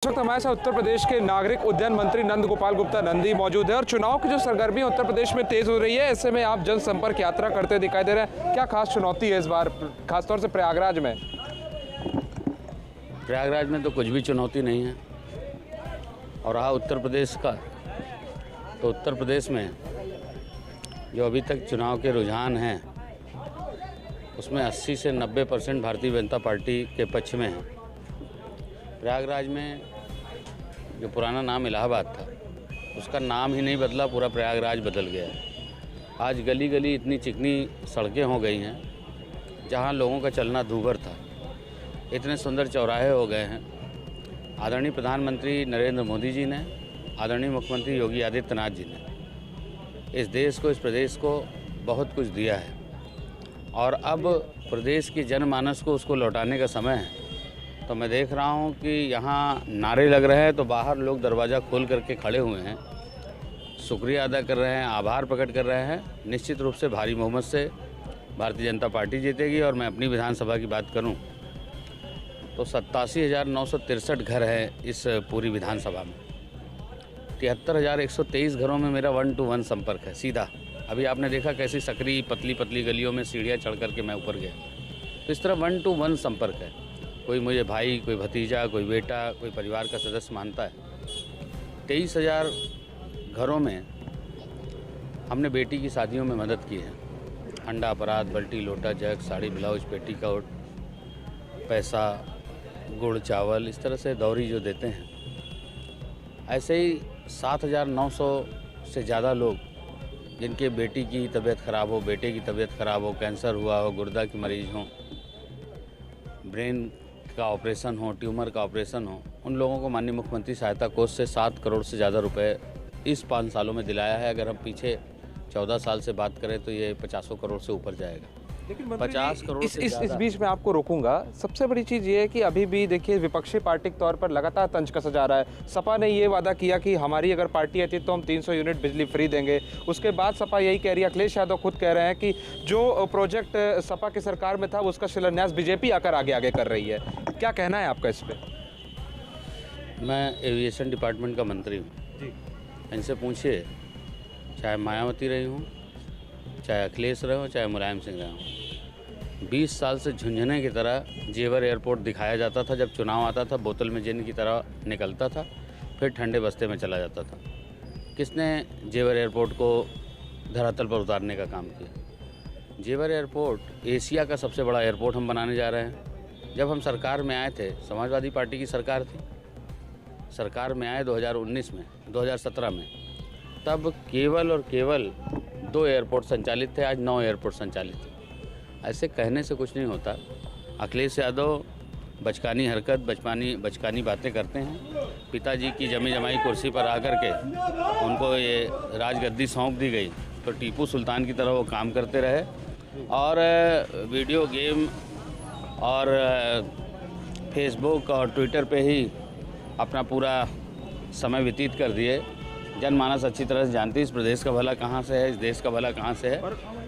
इस वक्त हमारे साथ उत्तर प्रदेश के नागरिक उड्डयन मंत्री नंद गोपाल गुप्ता नंदी मौजूद है और चुनाव की जो सरगर्मी उत्तर प्रदेश में तेज हो रही है, ऐसे में आप जनसंपर्क यात्रा करते दिखाई दे रहे हैं। क्या खास चुनौती है इस बार, खासतौर से प्रयागराज में? प्रयागराज में तो कुछ भी चुनौती नहीं है। और रहा उत्तर प्रदेश का, तो उत्तर प्रदेश में जो अभी तक चुनाव के रुझान हैं उसमें 80 से 90% भारतीय जनता पार्टी के पक्ष में है। प्रयागराज में जो पुराना नाम इलाहाबाद था उसका नाम ही नहीं बदला, पूरा प्रयागराज बदल गया है। आज गली गली इतनी चिकनी सड़कें हो गई हैं जहां लोगों का चलना दूभर था। इतने सुंदर चौराहे हो गए हैं। आदरणीय प्रधानमंत्री नरेंद्र मोदी जी ने, आदरणीय मुख्यमंत्री योगी आदित्यनाथ जी ने इस देश को, इस प्रदेश को बहुत कुछ दिया है और अब प्रदेश की जनमानस को उसको लौटाने का समय है। तो मैं देख रहा हूं कि यहाँ नारे लग रहे हैं तो बाहर लोग दरवाज़ा खोल करके खड़े हुए हैं, शुक्रिया अदा कर रहे हैं, आभार प्रकट कर रहे हैं। निश्चित रूप से भारी बहुमत से भारतीय जनता पार्टी जीतेगी। और मैं अपनी विधानसभा की बात करूं तो 87,963 घर हैं इस पूरी विधानसभा में। 73,123 घरों में मेरा 1-to-1 संपर्क है सीधा। अभी आपने देखा कैसी सकरी पतली पतली गलियों में सीढ़ियाँ चढ़ करके मैं ऊपर गया। तो इस तरह 1-to-1 संपर्क है। कोई मुझे भाई, कोई भतीजा, कोई बेटा, कोई परिवार का सदस्य मानता है। 23,000 घरों में हमने बेटी की शादियों में मदद की है। अंडा, परात, बल्टी, लोटा, जग, साड़ी, ब्लाउज, पेटीकोट, पैसा, गुड़, चावल, इस तरह से दौरी जो देते हैं। ऐसे ही 7,900 से ज़्यादा लोग जिनके बेटी की तबीयत ख़राब हो, बेटे की तबीयत ख़राब हो, कैंसर हुआ हो, गुर्दा की मरीज़ हो, ब्रेन का ऑपरेशन हो, ट्यूमर का ऑपरेशन हो, उन लोगों को माननीय मुख्यमंत्री सहायता कोष से 7 करोड़ से ज़्यादा रुपए इस 5 सालों में दिलाया है। अगर हम पीछे 14 साल से बात करें तो ये 50 करोड़ से ऊपर जाएगा। लेकिन 50 करोड़ इस बीच में आपको रोकूंगा। सबसे बड़ी चीज़ ये है कि अभी भी देखिए विपक्षी पार्टी के तौर पर लगातार तंज कसा जा रहा है। सपा ने ये वादा किया कि हमारी अगर पार्टी आती तो हम 300 यूनिट बिजली फ्री देंगे। उसके बाद सपा यही कह रही है, अखिलेश यादव खुद कह रहे हैं कि जो प्रोजेक्ट सपा की सरकार में था उसका शिलान्यास बीजेपी आकर आगे कर रही है। क्या कहना है आपका इस पर? मैं एविएशन डिपार्टमेंट का मंत्री हूँ जी। इनसे पूछिए, चाहे मायावती रही हूँ, चाहे अखिलेश रहे हो, चाहे मुलायम सिंह रहे हो, 20 साल से झुंझुने की तरह जेवर एयरपोर्ट दिखाया जाता था। जब चुनाव आता था बोतल में जिन की तरह निकलता था, फिर ठंडे बस्ते में चला जाता था। किसने जेवर एयरपोर्ट को धरातल पर उतारने का काम किया? जेवर एयरपोर्ट एशिया का सबसे बड़ा एयरपोर्ट हम बनाने जा रहे हैं। जब हम सरकार में आए थे, समाजवादी पार्टी की सरकार थी, सरकार में आए 2017 में, तब केवल और केवल 2 एयरपोर्ट संचालित थे। आज 9 एयरपोर्ट संचालित थे। ऐसे कहने से कुछ नहीं होता। अखिलेश यादव बचकानी हरकत, बचकानी बातें करते हैं। पिताजी की जमी जमाई कुर्सी पर आकर के उनको ये राजगद्दी सौंप दी गई तो टीपू सुल्तान की तरह वो काम करते रहे और वीडियो गेम और फेसबुक और ट्विटर पे ही अपना पूरा समय व्यतीत कर दिए। जनमानस अच्छी तरह से जानती है इस प्रदेश का भला कहाँ से है, इस देश का भला कहाँ से है।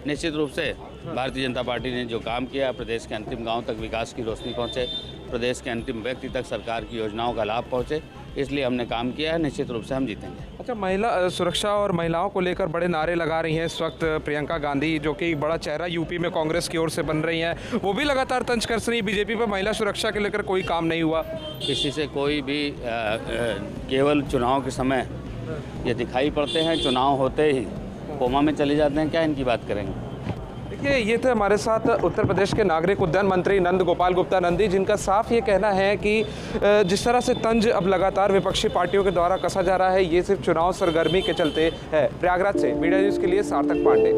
निश्चित रूप से भारतीय जनता पार्टी ने जो काम किया, प्रदेश के अंतिम गांव तक विकास की रोशनी पहुंचे, प्रदेश के अंतिम व्यक्ति तक सरकार की योजनाओं का लाभ पहुंचे, इसलिए हमने काम किया है। निश्चित रूप से हम जीतेंगे। अच्छा, महिला सुरक्षा और महिलाओं को लेकर बड़े नारे लगा रही हैं इस वक्त प्रियंका गांधी, जो कि बड़ा चेहरा यूपी में कांग्रेस की ओर से बन रही हैं। वो भी लगातार तंज कस रही है बीजेपी पर, महिला सुरक्षा के लेकर कोई काम नहीं हुआ। किसी से कोई भी केवल चुनाव के समय ये दिखाई पड़ते हैं, चुनाव होते ही कोमा में चले जाते हैं। क्या इनकी बात करेंगे? देखिए, ये थे हमारे साथ उत्तर प्रदेश के नागरिक उड्डयन मंत्री नंद गोपाल गुप्ता नंदी, जिनका साफ ये कहना है कि जिस तरह से तंज अब लगातार विपक्षी पार्टियों के द्वारा कसा जा रहा है, ये सिर्फ चुनाव सरगर्मी के चलते है। प्रयागराज से मीडिया न्यूज़ के लिए सार्थक पांडे।